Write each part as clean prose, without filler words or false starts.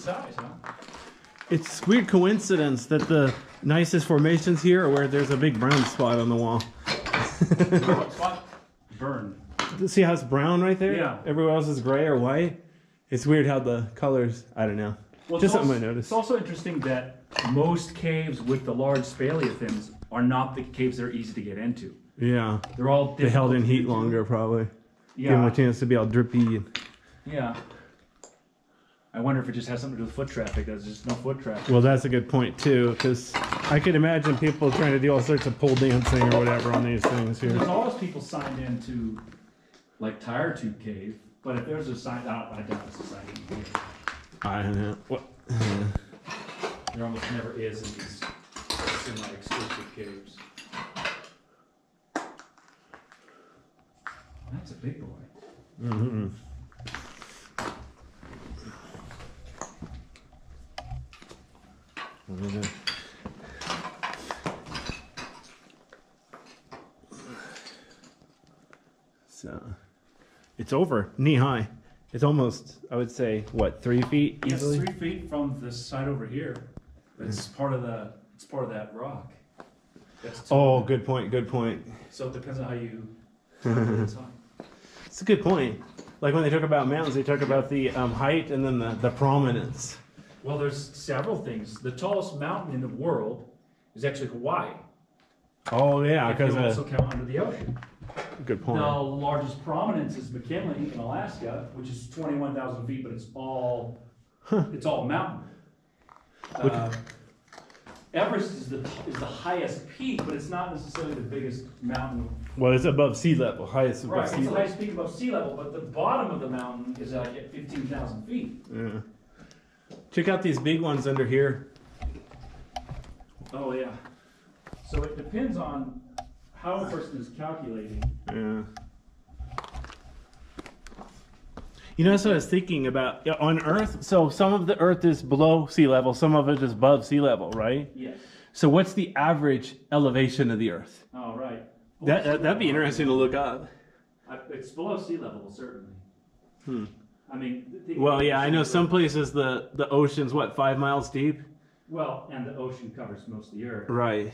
size, huh? It's weird coincidence that the nicest formations here are where there's a big brown spot on the wall. What spot? Burn. See how it's brown right there? Yeah. Everywhere else is gray or white. It's weird how the colors, I don't know. Well, Just something I noticed. It's also interesting that most caves with the large speleothems are not the caves that are easy to get into. Yeah. They're all They held in difficult to heat get to. longer probably. Give them a Yeah. chance to be all drippy. And... Yeah. I wonder if it just has something to do with foot traffic. There's just no foot traffic. Well, that's a good point too, because I could imagine people trying to do all sorts of pole dancing or whatever on these things here. There's always people signed into like Tire Tube Cave, but if there's a sign, I doubt it's a sign in here. I don't know. What? There almost never is in these semi-exclusive caves. That's a big boy. Mm-hmm. So, it's over knee high. It's almost, I would say, what, 3 feet Yes, easily? 3 feet from the side over here. It's part of that rock. That's Oh, good point. Good point. So it depends on how you. It's a good point. Like when they talk about mountains, they talk about the height and then the prominence. Well, there's several things. The tallest mountain in the world is actually Hawaii. Oh yeah, If you because also count under the ocean. good point. The largest prominence is McKinley in Alaska, which is 21,000 feet, but it's all mountain. Everest is the highest peak, but it's not necessarily the biggest mountain. Well, it's above sea level, highest above Right, sea it's the level. highest peak above sea level, but the bottom of the mountain is like at 15,000 feet. Yeah. Check out these big ones under here. Oh yeah. So it depends on how a person is calculating. Yeah. You know, that's what I was thinking about. Yeah, on Earth, so some of the Earth is below sea level, some of it is above sea level, right? Yes. So what's the average elevation of the Earth? Oh right. That'd be interesting to look up. It's below sea level, certainly. Hmm. I mean. Well, yeah, I know some places the ocean's what, 5 miles deep? Well, and the ocean covers most of the Earth. Right.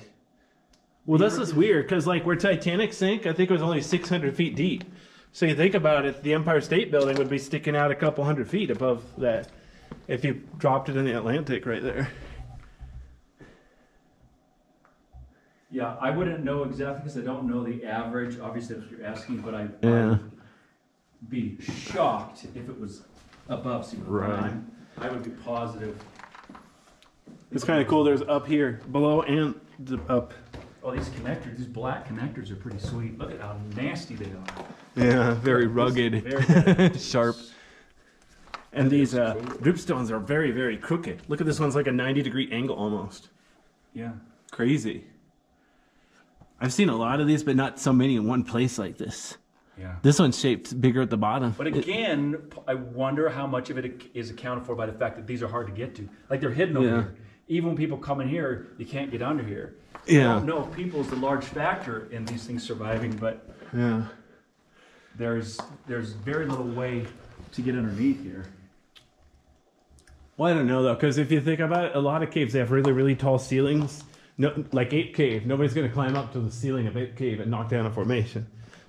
Well, this is weird because, like, where Titanic sank, I think it was only 600 feet deep. So you think about it, the Empire State Building would be sticking out a couple hundred feet above that if you dropped it in the Atlantic right there. Yeah, I wouldn't know exactly because I don't know the average. Obviously, that's what you're asking, but I Yeah. would be shocked if it was above sea level. Right. I would be positive. It's kind of cool. There's up here, below, and up. Oh, these connectors, these black connectors are pretty sweet. Look at how nasty they are. Yeah, very rugged, Very sharp. And these dripstones are very, very crooked. Look at this one's like a 90-degree angle almost. Yeah. Crazy. I've seen a lot of these, but not so many in one place like this. Yeah. This one's shaped bigger at the bottom. But again, I wonder how much of it is accounted for by the fact that these are hard to get to. Like they're hidden over here. Even when people come in here, you can't get under here. Yeah. I don't know if people is the large factor in these things surviving, but Yeah. there's very little way to get underneath here. Well, I don't know though, because if you think about it, a lot of caves they have really, really tall ceilings. No, like Ape Cave, nobody's going to climb up to the ceiling of Ape Cave and knock down a formation.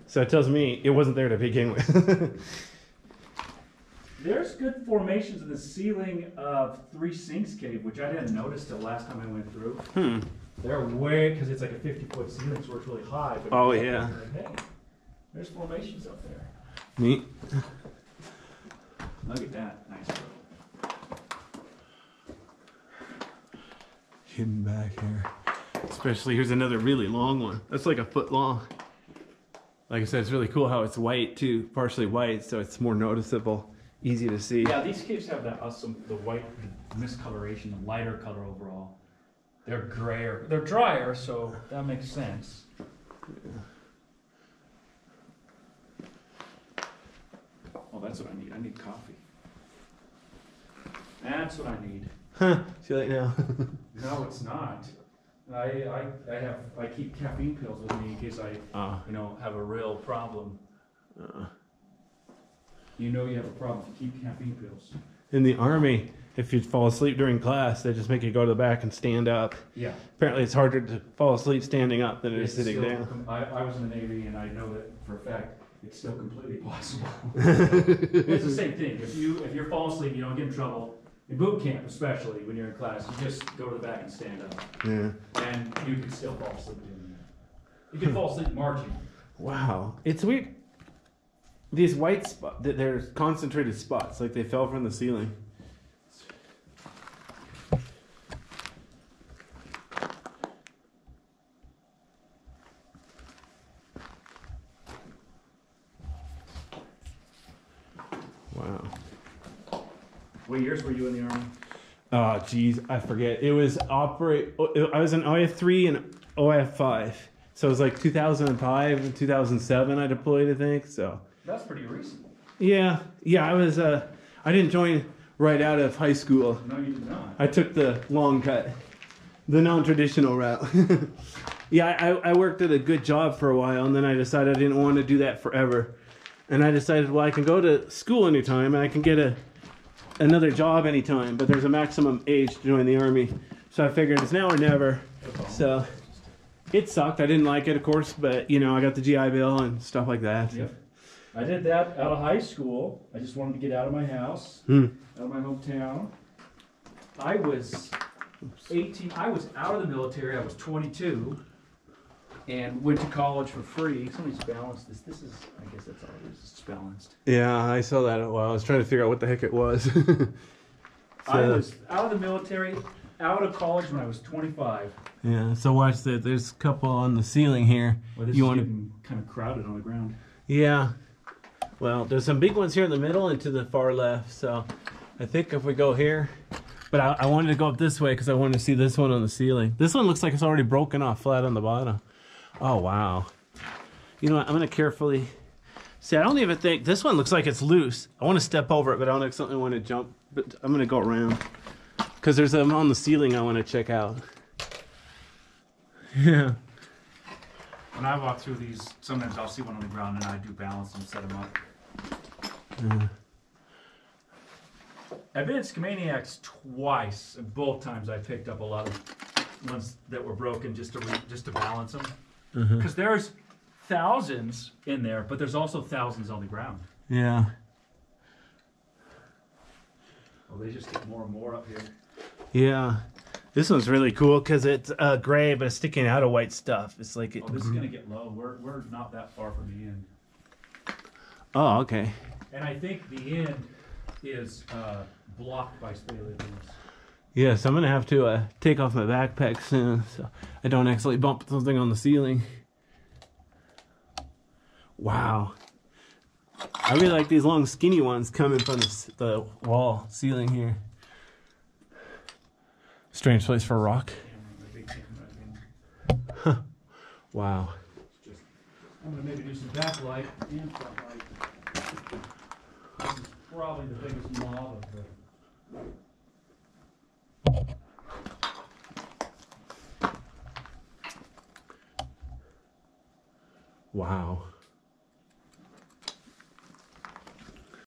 So it tells me it wasn't there to begin with. There's good formations in the ceiling of Three Sinks Cave, which I didn't notice till last time I went through. They're way, because it's like a 50-foot ceiling, so it's really high. But Oh, yeah. Hey, there's formations up there. Neat. Look at that. Nice road. Hidden back here. Especially, here's another really long one. That's like a foot long. Like I said, it's really cool how it's white too, partially white, so it's more noticeable, easy to see. Yeah, these caves have that the white miscoloration, the lighter color overall. They're grayer. They're drier, so that makes sense. Oh, that's what I need. I need coffee. That's what I need. Huh, see that now? No, it's not. I keep caffeine pills with me in case I have a real problem. You know you have a problem if you keep caffeine pills. In the Army, if you fall asleep during class, they just make you go to the back and stand up. Yeah. Apparently, it's harder to fall asleep standing up than it is It's sitting still down. I was in the Navy, and I know that for a fact it's still completely possible. It's the same thing. If you're falling asleep, you don't get in trouble. In boot camp, especially when you're in class, you just go to the back and stand up, Yeah. and you can still fall asleep doing that. You can fall asleep marching. Wow, it's weird. These white spots, they're concentrated spots, like they fell from the ceiling. Wow. What years were you in the Army? Oh, geez, I forget. It was I was in OIF3 and OIF5. So it was like 2005 and 2007 I deployed, I think. So That's pretty recent. yeah, I was. I didn't join right out of high school. No, you did not. I took the long cut, the non-traditional route. Yeah, I worked at a good job for a while, and then I decided I didn't want to do that forever. And I decided, well, I can go to school anytime, and I can get another job anytime, but there's a maximum age to join the Army. So I figured it's now or never. So it sucked. I didn't like it, of course, but, you know, I got the GI Bill and stuff like that. Yep. I did that out of high school. I just wanted to get out of my house, out of my hometown. I was 18. I was out of the military. I was 22 and went to college for free. Somebody's balanced this. This is, I guess that's all it is. It's balanced. Yeah, I saw that a while. I was trying to figure out what the heck it was. I was out of the military, out of college when I was 25. Yeah, so watch that. There's a couple on the ceiling here. Well, this You is wanna- getting kind of crowded on the ground. Yeah. Well, there's some big ones here in the middle and to the far left. So I think if we go here, but I wanted to go up this way because I wanted to see this one on the ceiling. This one looks like it's already broken off flat on the bottom. Oh, wow. You know what? I'm going to carefully... See, I don't even think... This one looks like it's loose. I want to step over it, but I don't accidentally want to jump. But I'm going to go around. Because there's them on the ceiling I want to check out. Yeah. When I walk through these, sometimes I'll see one on the ground and I do balance them, set them up. I've been at Skamaniacs twice, and both times I picked up a lot of ones that were broken just to balance them. Because there's thousands in there, but there's also thousands on the ground. Yeah. Well, they just get more and more up here. Yeah. This one's really cool because it's gray, but it's sticking out of white stuff. It's like it. Oh, this is gonna get low. We're not that far from the end, Oh, okay. and I think the end is blocked by sphaler leaves. Yeah, so I'm gonna have to take off my backpack soon, so I don't accidentally bump something on the ceiling. Wow. I really like these long, skinny ones coming from the wall ceiling here. Strange place for a rock. Wow. I'm gonna maybe do some backlight and front light. This is probably the biggest mob of the. Wow.